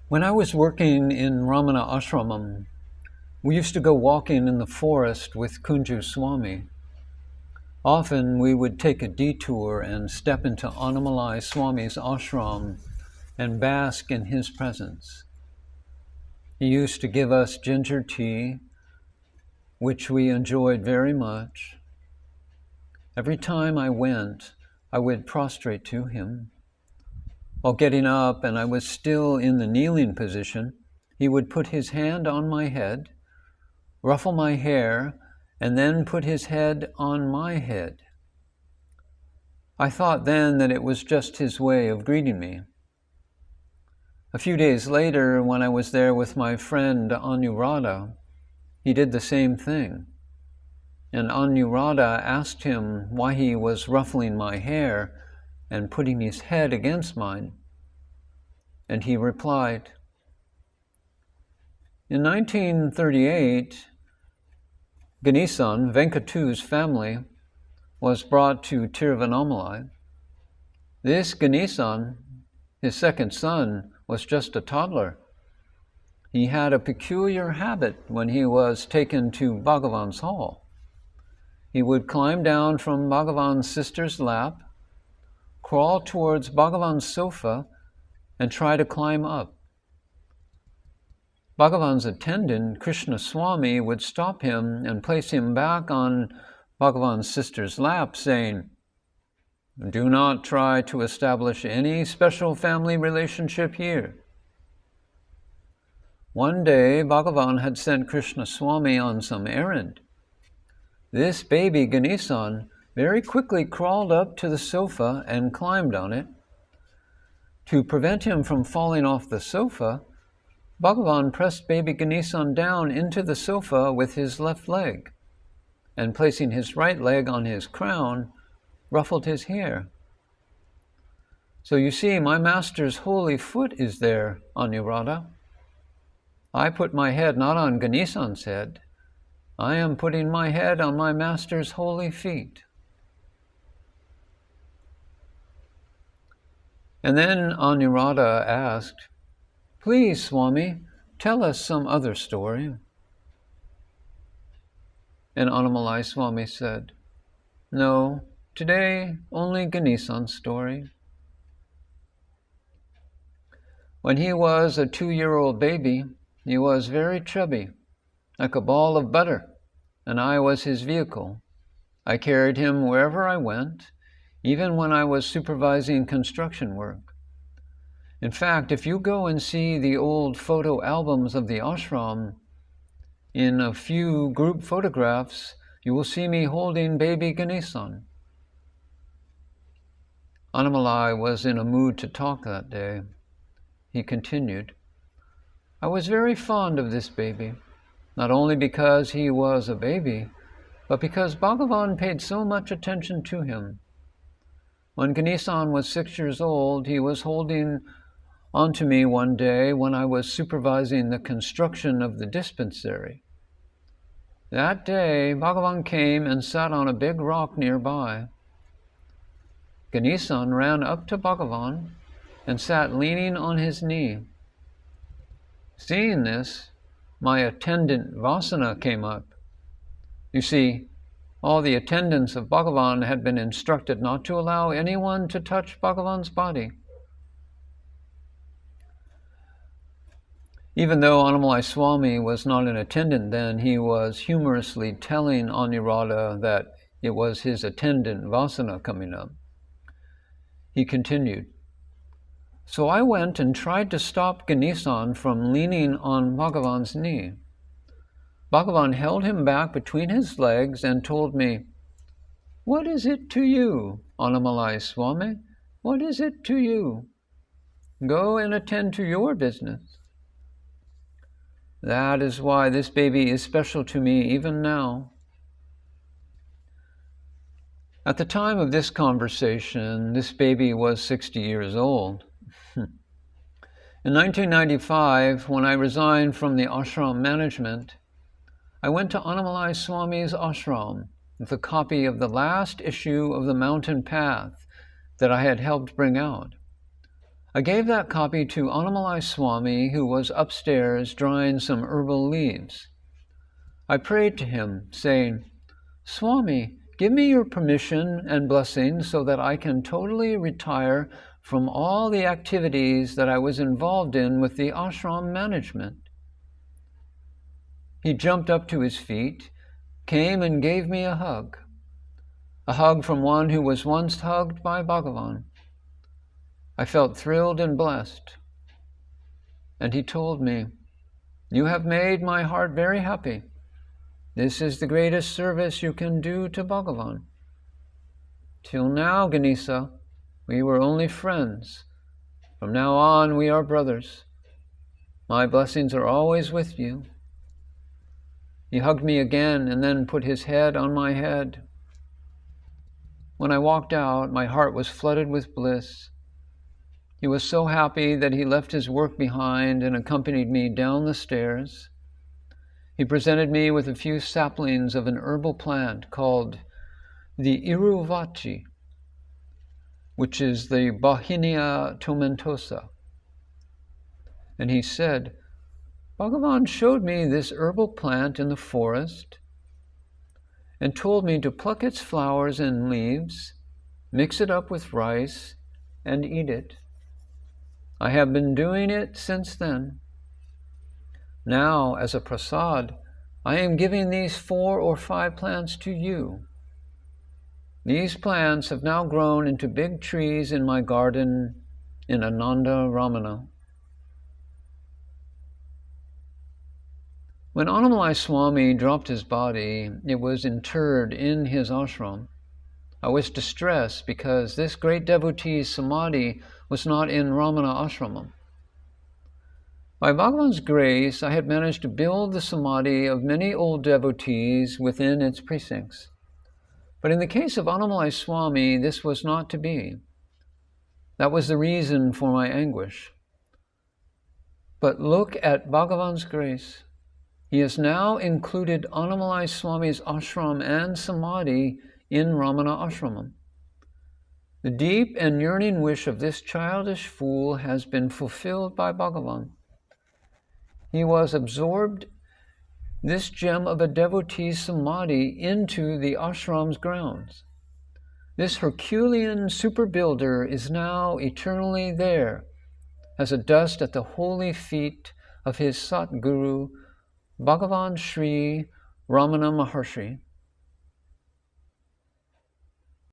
When I was working in Ramanasramam, we used to go walking in the forest with Kunju Swami. Often we would take a detour and step into Annamalai Swami's ashram and bask in his presence. He used to give us ginger tea, which we enjoyed very much. Every time I went, I would prostrate to him. While getting up and I was still in the kneeling position, he would put his hand on my head, ruffle my hair, and then put his head on my head. I thought then that it was just his way of greeting me. A few days later, when I was there with my friend Anuradha, he did the same thing. And Anuradha asked him why he was ruffling my hair and putting his head against mine. And he replied, in 1938, Ganesan, Venkatu's family, was brought to Tiruvannamalai. This Ganesan, his second son, was just a toddler. He had a peculiar habit when he was taken to Bhagavan's hall. He would climb down from Bhagavan's sister's lap, crawl towards Bhagavan's sofa, and try to climb up. Bhagavan's attendant, Krishna Swami, would stop him and place him back on Bhagavan's sister's lap, saying, "Do not try to establish any special family relationship here." One day, Bhagavan had sent Krishna Swami on some errand. This baby Ganesan very quickly crawled up to the sofa and climbed on it. To prevent him from falling off the sofa, Bhagavan pressed baby Ganesan down into the sofa with his left leg, and placing his right leg on his crown, ruffled his hair. So you see, my master's holy foot is there, Anuradha. I put my head not on Ganesan's head. I am putting my head on my master's holy feet. And then Anuradha asked, "Please, Swami, tell us some other story." And Annamalai Swami said, "No, today only Ganesan's story. When he was a 2-year-old baby, he was very chubby, like a ball of butter, and I was his vehicle. I carried him wherever I went, even when I was supervising construction work. In fact, if you go and see the old photo albums of the ashram, in a few group photographs, you will see me holding baby Ganesan." Annamalai was in a mood to talk that day. He continued, "I was very fond of this baby, not only because he was a baby, but because Bhagavan paid so much attention to him. When Ganesan was 6 years old, he was holding onto me one day when I was supervising the construction of the dispensary. That day, Bhagavan came and sat on a big rock nearby. Ganesan ran up to Bhagavan and sat leaning on his knee. Seeing this, my attendant Vasana came up. You see, all the attendants of Bhagavan had been instructed not to allow anyone to touch Bhagavan's body. Even though Annamalai Swami was not an attendant then, he was humorously telling Anuradha that it was his attendant Vasana coming up. He continued, "So I went and tried to stop Ganesan from leaning on Bhagavan's knee. Bhagavan held him back between his legs and told me, 'What is it to you, Annamalai Swami? What is it to you? Go and attend to your business.' That is why this baby is special to me even now." At the time of this conversation, this baby was 60 years old. In 1995, when I resigned from the ashram management, I went to Annamalai Swami's ashram with a copy of the last issue of the Mountain Path that I had helped bring out. I gave that copy to Annamalai Swami, who was upstairs drying some herbal leaves. I prayed to him, saying, "Swami, give me your permission and blessing so that I can totally retire from all the activities that I was involved in with the ashram management." He jumped up to his feet, came and gave me a hug from one who was once hugged by Bhagavan. I felt thrilled and blessed. And he told me, "You have made my heart very happy. This is the greatest service you can do to Bhagavan. Till now, Ganesa, we were only friends. From now on, we are brothers. My blessings are always with you." He hugged me again and then put his head on my head. When I walked out, my heart was flooded with bliss. He was so happy that he left his work behind and accompanied me down the stairs. He presented me with a few saplings of an herbal plant called the Iruvachi, which is the Bauhinia tomentosa. And he said, "Bhagavan showed me this herbal plant in the forest and told me to pluck its flowers and leaves, mix it up with rice, and eat it. I have been doing it since then. Now, as a prasad, I am giving these 4 or 5 plants to you. These plants have now grown into big trees in my garden in Ananda Ramana." When Annamalai Swami dropped his body, it was interred in his ashram. I was distressed because this great devotee's samadhi was not in Ramana Ashramam. By Bhagavan's grace, I had managed to build the samadhi of many old devotees within its precincts. But in the case of Annamalai Swami, this was not to be. That was the reason for my anguish. But look at Bhagavan's grace. He has now included Annamalai Swami's ashram and samadhi in Ramana Ashramam. The deep and yearning wish of this childish fool has been fulfilled by Bhagavan. He was absorbed this gem of a devotee's samadhi into the ashram's grounds. This Herculean super-builder is now eternally there as a dust at the holy feet of his Satguru, Bhagavan Sri Ramana Maharshi.